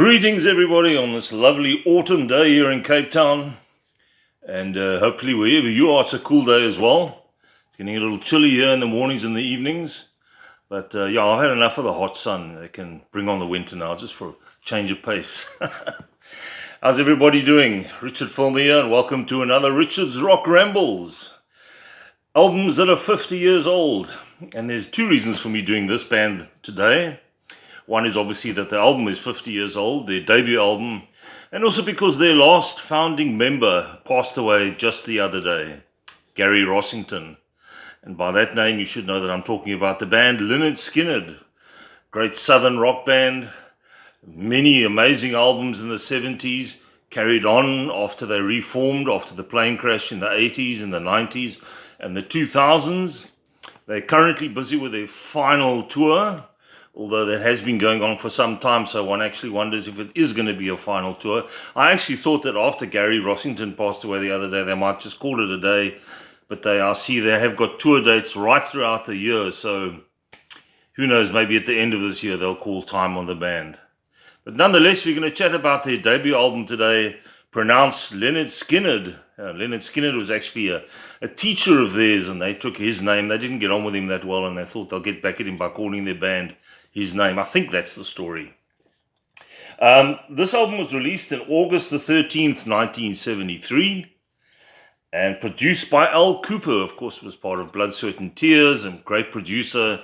Greetings everybody on this lovely autumn day here in Cape Town, and hopefully wherever you are it's a cool day as well. It's getting a little chilly here in the mornings and the evenings, but yeah, I've had enough of the hot sun. They can bring on the winter now just for a change of pace. How's everybody doing? Richard Film here, and welcome to another Richard's Rock Rambles. Albums that are 50 years old, and there's two reasons for me doing this band today. One is obviously that the album is 50 years old, their debut album, and also because their last founding member passed away just the other day, Gary Rossington. And by that name you should know that I'm talking about the band LYNYRD SKYNYRD, great southern rock band, many amazing albums in the 70s, carried on after they reformed after the plane crash in the 80s and the 90s and the 2000s. They're currently busy with their final tour, although that has been going on for some time, so one actually wonders if it is going to be a final tour. I actually thought that after Gary Rossington passed away the other day, they might just call it a day, but I see they have got tour dates right throughout the year, so who knows, maybe at the end of this year they'll call time on the band. But nonetheless, we're going to chat about their debut album today, pronounced LYNYRD SKYNYRD. LYNYRD SKYNYRD was actually a teacher of theirs, and they took his name. They didn't get on with him that well, and they thought they'll get back at him by calling their band his name. I think that's the story. This album was released on August the 13th, 1973, and produced by Al Cooper. Of course, was part of Blood, Sweat and Tears, and great producer,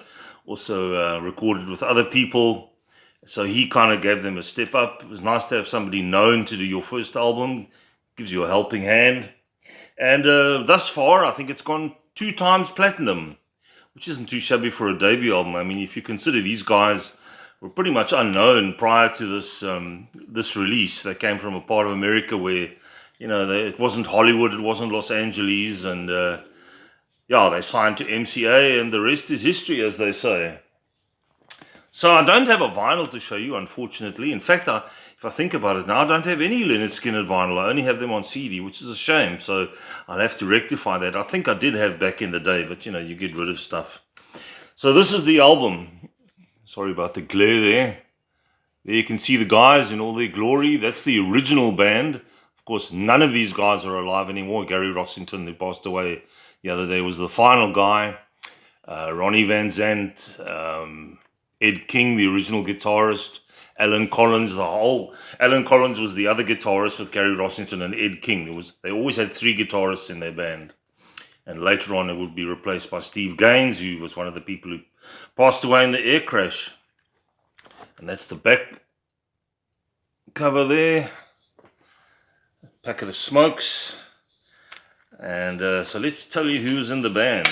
also recorded with other people. So he kind of gave them a step up. It was nice to have somebody known to do your first album. Gives you a helping hand. And thus far, I think it's gone 2 times platinum, which isn't too shabby for a debut album. I mean, if you consider these guys were pretty much unknown prior to this release. They came from a part of America where, you know, it wasn't Hollywood, it wasn't Los Angeles, and yeah, they signed to MCA, and the rest is history, as they say. So I don't have a vinyl to show you, unfortunately. In fact, if I think about it now, I don't have any LYNYRD SKYNYRD vinyl. I only have them on CD, which is a shame. So I'll have to rectify that. I think I did have back in the day, but you know, you get rid of stuff. So this is the album. Sorry about the glare there. There you can see the guys in all their glory. That's the original band. Of course, none of these guys are alive anymore. Gary Rossington, who passed away the other day, was the final guy. Ronnie Van Zant, Ed King, the original guitarist, Alan Collins, Alan Collins was the other guitarist with Gary Rossington and Ed King. They always had 3 guitarists in their band. And later on it would be replaced by Steve Gaines, who was one of the people who passed away in the air crash. And that's the back cover there. Packet of smokes. And so let's tell you who's in the band.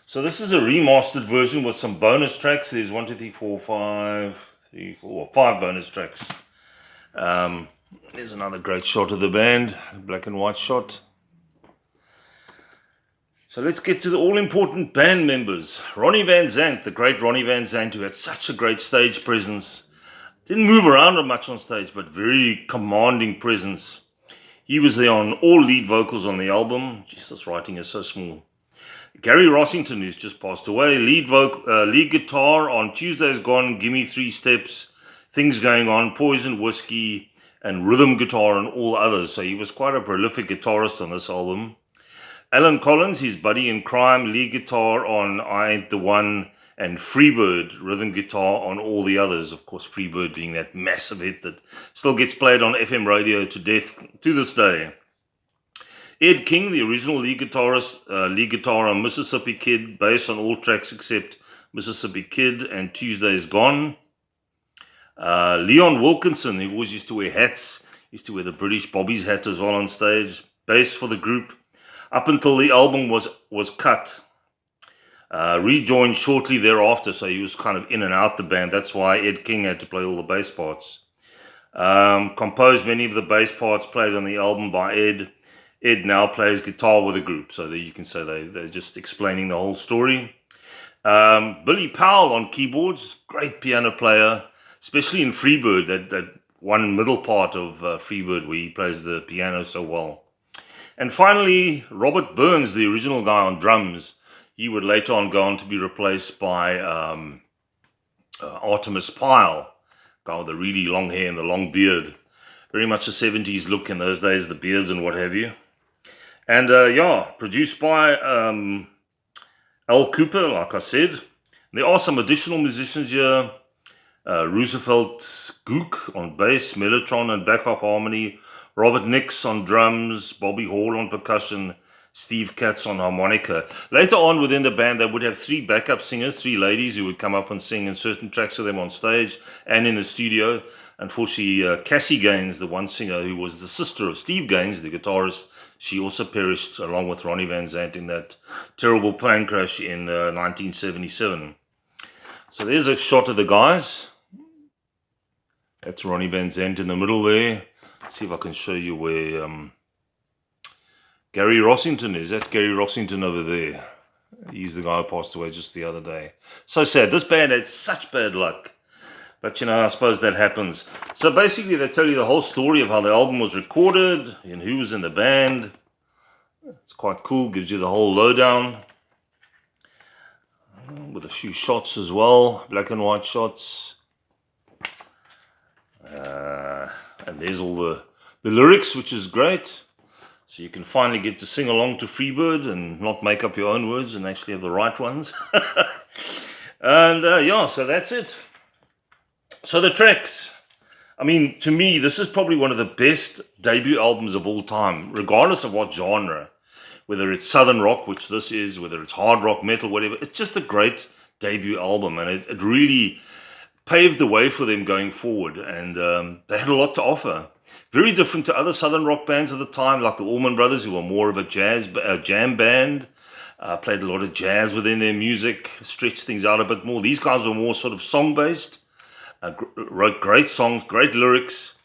So this is a remastered version with some bonus tracks. There's 1, 2, 3, 4, 5 bonus tracks. There's another great shot of the band, a black and white shot. So let's get to the all-important band members. Ronnie Van Zant, the great Ronnie Van Zant, who had such a great stage presence. Didn't move around much on stage, but very commanding presence. He was there on all lead vocals on the album. Jesus, writing is so small. Gary Rossington, who's just passed away, lead guitar on Tuesday's Gone, Gimme 3 Steps, Things Going On, Poison Whiskey, and rhythm guitar and all others. So he was quite a prolific guitarist on this album. Alan Collins, his buddy in crime, lead guitar on I Ain't the One, and Freebird, rhythm guitar on all the others. Of course, Freebird being that massive hit that still gets played on FM radio to death to this day. Ed King, the original lead guitar on Mississippi Kid, bass on all tracks except Mississippi Kid and Tuesday's Gone. Leon Wilkinson, who always used to wear hats, used to wear the British Bobby's hat as well on stage, bass for the group, up until the album was cut. Rejoined shortly thereafter, so he was kind of in and out the band. That's why Ed King had to play all the bass parts. Composed many of the bass parts played on the album by Ed. Ed now plays guitar with the group, so there you can say they're just explaining the whole story. Billy Powell on keyboards, great piano player, especially in Freebird, that one middle part of Freebird where he plays the piano so well. And finally, Robert Burns, the original guy on drums. He would later on go on to be replaced by Artemis Pyle, guy with the really long hair and the long beard. Very much a 70s look in those days, the beards and what have you. And yeah, produced by Al Cooper, like I said. There are some additional musicians here. Roosevelt Gook on bass, Mellotron and backup harmony, Robert Nix on drums, Bobby Hall on percussion, Steve Katz on harmonica. Later on within the band, they would have 3 backup singers, 3 ladies who would come up and sing in certain tracks with them on stage and in the studio. Unfortunately, Cassie Gaines, the one singer who was the sister of Steve Gaines, the guitarist, she also perished along with Ronnie Van Zant in that terrible plane crash in 1977. So there's a shot of the guys. That's Ronnie Van Zant in the middle there. Let's see if I can show you where Gary Rossington is. That's Gary Rossington over there. He's the guy who passed away just the other day. So sad. This band had such bad luck. But, you know, I suppose that happens. So basically they tell you the whole story of how the album was recorded and who was in the band. It's quite cool. Gives you the whole lowdown. With a few shots as well. Black and white shots. And there's all the lyrics, which is great. So you can finally get to sing along to Freebird and not make up your own words and actually have the right ones. And yeah, so that's it. So the tracks. I mean, to me, this is probably one of the best debut albums of all time, regardless of what genre. Whether it's Southern rock, which this is, whether it's hard rock, metal, whatever. It's just a great debut album, and it really paved the way for them going forward, and they had a lot to offer. Very different to other Southern rock bands of the time, like the Allman Brothers, who were more of a jam band, played a lot of jazz within their music, stretched things out a bit more. These guys were more sort of song-based, wrote great songs, great lyrics.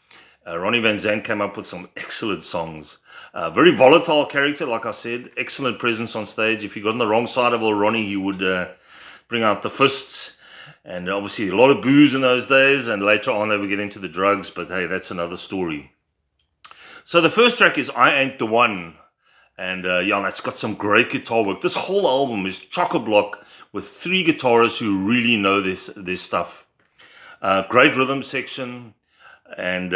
Ronnie Van Zant came up with some excellent songs. Very volatile character, like I said, excellent presence on stage. If you got on the wrong side of old Ronnie, he would bring out the fists. And obviously a lot of booze in those days, and later on they would get into the drugs, but hey, that's another story. So the first track is I Ain't the One, and yeah, that's got some great guitar work. This whole album is chock-a-block with 3 guitarists who really know this stuff. Great rhythm section, and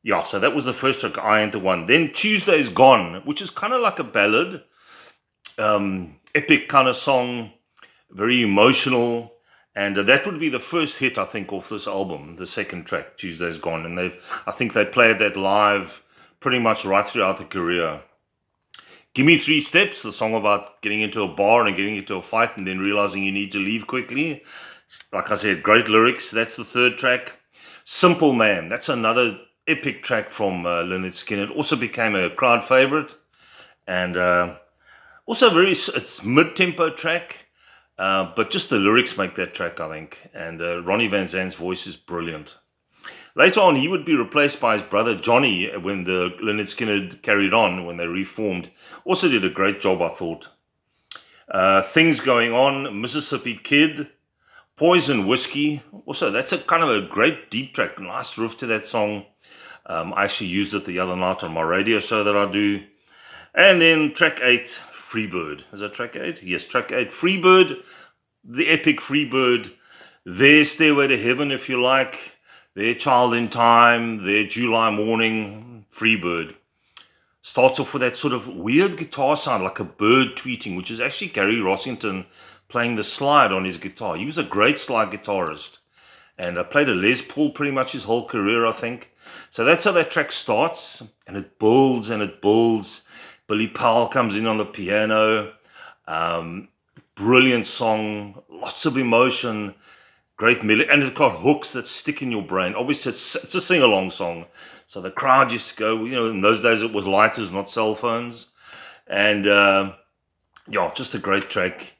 yeah, so that was the first track, I Ain't the One. Then Tuesday's Gone, which is kind of like a ballad, epic kind of song, very emotional. And that would be the first hit, I think, off this album, the second track, Tuesday's Gone. And I think they played that live pretty much right throughout the career. Give Me 3 Steps, the song about getting into a bar and getting into a fight and then realizing you need to leave quickly. Like I said, great lyrics. That's the third track. Simple Man, that's another epic track from LYNYRD SKYNYRD. Also became a crowd favorite. And also it's mid-tempo track. But just the lyrics make that track, I think. And Ronnie Van Zant's voice is brilliant. Later on, he would be replaced by his brother Johnny when the LYNYRD SKYNYRD carried on, when they reformed. Also did a great job, I thought. Things Going On, Mississippi Kid, Poison Whiskey. Also, that's a kind of a great deep track. Nice riff to that song. I actually used it the other night on my radio show that I do. And then track 8. Freebird. Is that track 8? Yes, track 8. Freebird, the epic Freebird. Their Stairway to Heaven, if you like. Their Child in Time. Their July Morning. Freebird. Starts off with that sort of weird guitar sound, like a bird tweeting, which is actually Gary Rossington playing the slide on his guitar. He was a great slide guitarist. And I played a Les Paul pretty much his whole career, I think. So that's how that track starts. And it builds and it builds. Billy Powell comes in on the piano. Brilliant song. Lots of emotion. Great melody. And it's got hooks that stick in your brain. Obviously, it's a sing-along song. So the crowd used to go, you know, in those days it was lighters, not cell phones. And yeah, just a great track.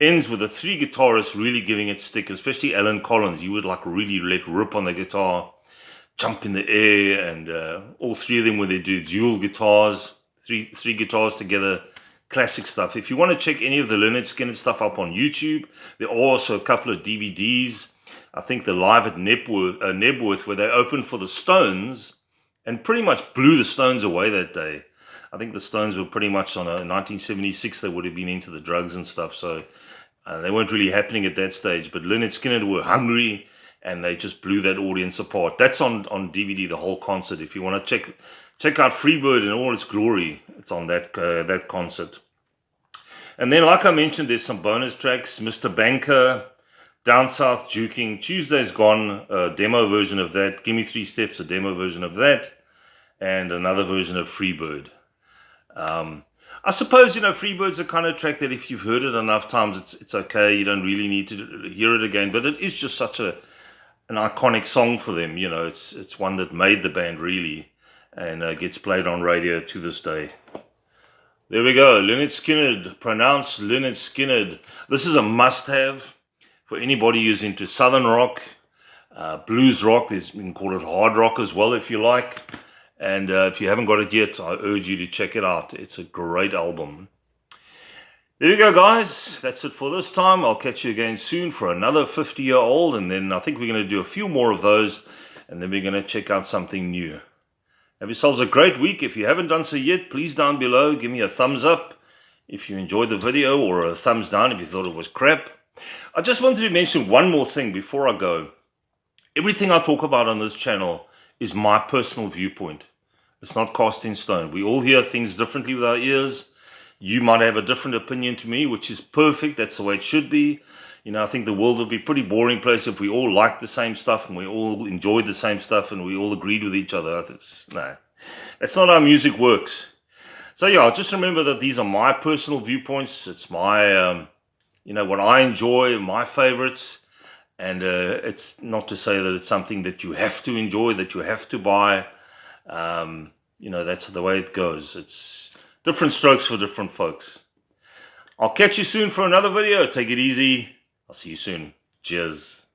Ends with the 3 guitarists really giving it stick, especially Alan Collins. He would like really let rip on the guitar, jump in the air, and all 3 of them, when they do dual guitars, three guitars together, classic stuff. If you want to check any of the LYNYRD SKYNYRD stuff up on YouTube, there are also a couple of DVDs. I think the Live at Nebworth, where they opened for the Stones and pretty much blew the Stones away that day. I think the Stones were pretty much on a 1976, they would have been into the drugs and stuff, so they weren't really happening at that stage. But LYNYRD SKYNYRD were hungry, and they just blew that audience apart. That's on DVD, the whole concert. If you want to check out Freebird in all its glory, it's on that concert. And then, like I mentioned, there's some bonus tracks. Mr. Banker, Down South Juking, Tuesday's Gone, a demo version of that. Gimme 3 Steps, a demo version of that, and another version of Freebird. I suppose, you know, Freebird's a kind of track that if you've heard it enough times, it's okay. You don't really need to hear it again. But it is just such an iconic song for them. You know, it's one that made the band, really, and gets played on radio to this day. There we go, LYNYRD SKYNYRD, pronounced LYNYRD SKYNYRD. This is a must-have for anybody who's into southern rock, blues rock. You can call it hard rock as well if you like. And if you haven't got it yet, I urge you to check it out. It's a great album. There you go, guys. That's it for this time. I'll catch you again soon for another 50-year-old. And then I think we're going to do a few more of those. And then we're going to check out something new. Have yourselves a great week. If you haven't done so yet, please down below, give me a thumbs up if you enjoyed the video, or a thumbs down if you thought it was crap. I just wanted to mention one more thing before I go. Everything I talk about on this channel is my personal viewpoint. It's not cast in stone. We all hear things differently with our ears. You might have a different opinion to me, which is perfect. That's the way it should be. You know, I think the world would be a pretty boring place if we all liked the same stuff and we all enjoyed the same stuff and we all agreed with each other. No, that's not how music works. So yeah, just remember that these are my personal viewpoints. It's my, you know, what I enjoy, my favorites. And it's not to say that it's something that you have to enjoy, that you have to buy. You know, that's the way it goes. It's different strokes for different folks. I'll catch you soon for another video. Take it easy. I'll see you soon. Cheers.